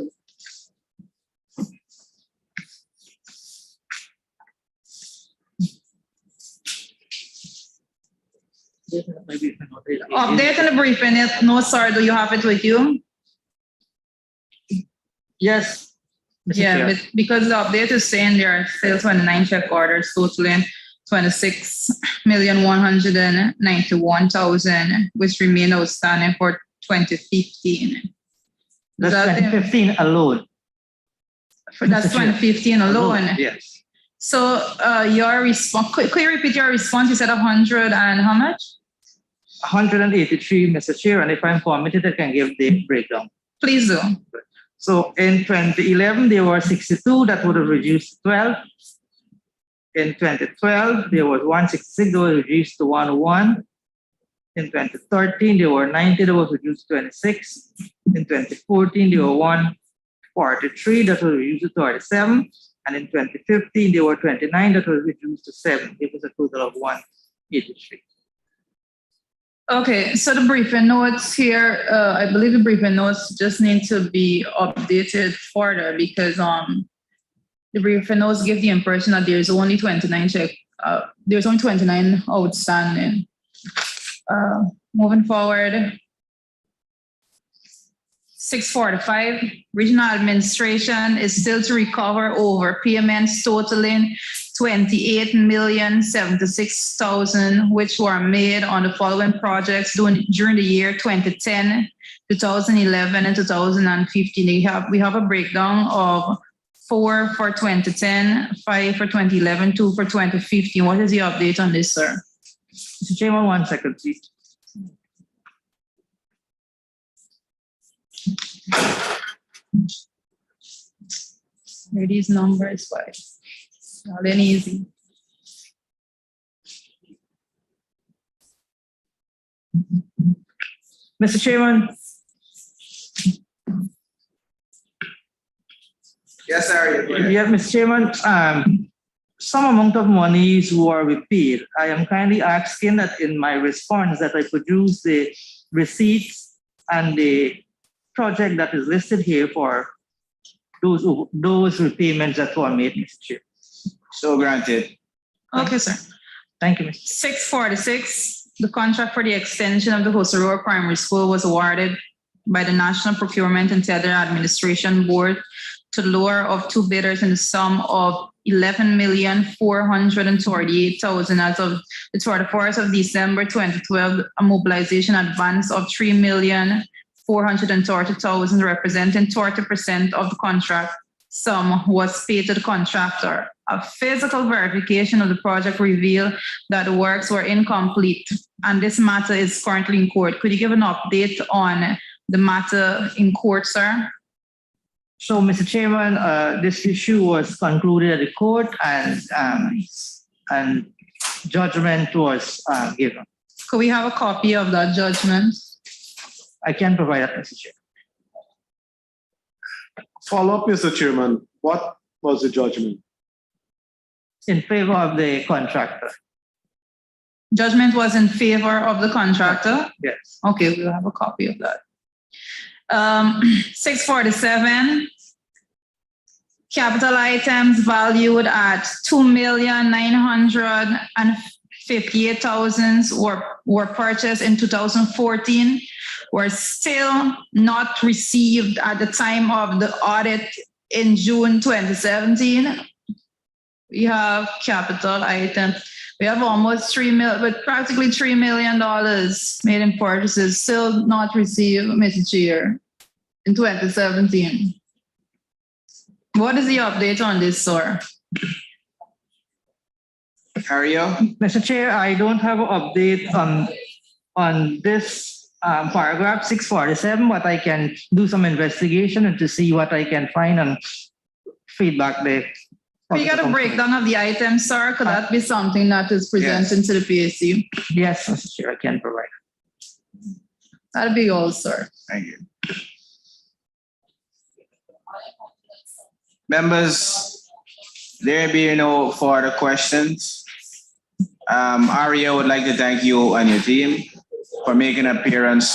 Update on the briefing. No, sir. Do you have it with you? Yes, Mr. Yeah, Chair. but because the update is saying there are still 29 check orders totaling 26,191,000, which remain outstanding for 2015. That's That- 2015 alone. That's Mr. Chair. 2015 alone. Yes. So your response, could you repeat your response? You said 100 and how much? 183, Mr. Chair, and if I'm permitted, I can give the breakdown. Please do. So in 2011, there were 62, that would have reduced to 12. In 2012, there was 166, that was reduced to 101. In 2013, there were 90, that was reduced to 26. In 2014, there were 143, that was reduced to 37. And in 2015, there were 29, that was reduced to 7. It was a total of 183. Okay, so the briefing notes here, I believe the briefing notes just need to be updated further because the briefing notes give the impression that there's only 29 outstanding. Moving forward, 645, regional administration is still to recover over payments totaling 28,076,000, which were made on the following projects during the year 2010, 2011, and 2015. We have a breakdown of 4 for 2010, 5 for 2011, 2 for 2015. What is the update on this, sir? Mr. Chairman, 1 second, please. Here are these numbers, but it's not that easy. Mr. Chairman, Yes, sir. Go ahead. yeah, Mr. Chairman, some amount of monies were repaid. I am kindly asking that in my response that I produce the receipts and the project that is listed here for those repayments that were made, Mr. Chair. So granted. Okay, sir. Thank you, Mr. 646, the contract for the extension of the Hosoroa Primary School was awarded by the National Procurement and Tender Administration Board to the lower of 2 bidders in the sum of $11,438,000 as of the 24th of December 2012, a mobilization advance of $3,430,000 representing 30% of the contract sum was paid to the contractor. A physical verification of the project revealed that the works were incomplete, and this matter is currently in court. Could you give an update on the matter in court, sir? So, Mr. Chairman, this issue was concluded at the court and judgment was given. Could we have a copy of that judgment? I can provide that, Mr. Chair. Follow up, Mr. Chairman. What was the judgment? In favor of the contractor. Judgment was in favor of the contractor? Yes. Okay, we'll have a copy of that. 647, capital items valued at $2,958,000 were purchased in 2014, were still not received at the time of the audit in June 2017. We have capital items. We have almost practically $3 million made in purchases, still not received, Mr. Chair, in 2017. What is the update on this, sir? Mario? Mr. Chair, I don't have an update on this paragraph 647, but I can do some investigation and to see what I can find and feedback there. We got a breakdown of the items, sir. Could that be something that is presented to the PSC? Yes, Mr. Chair, I can provide. That'll be all, sir. Thank you. Members, there be no further questions. Aria would like to thank you and your team for making an appearance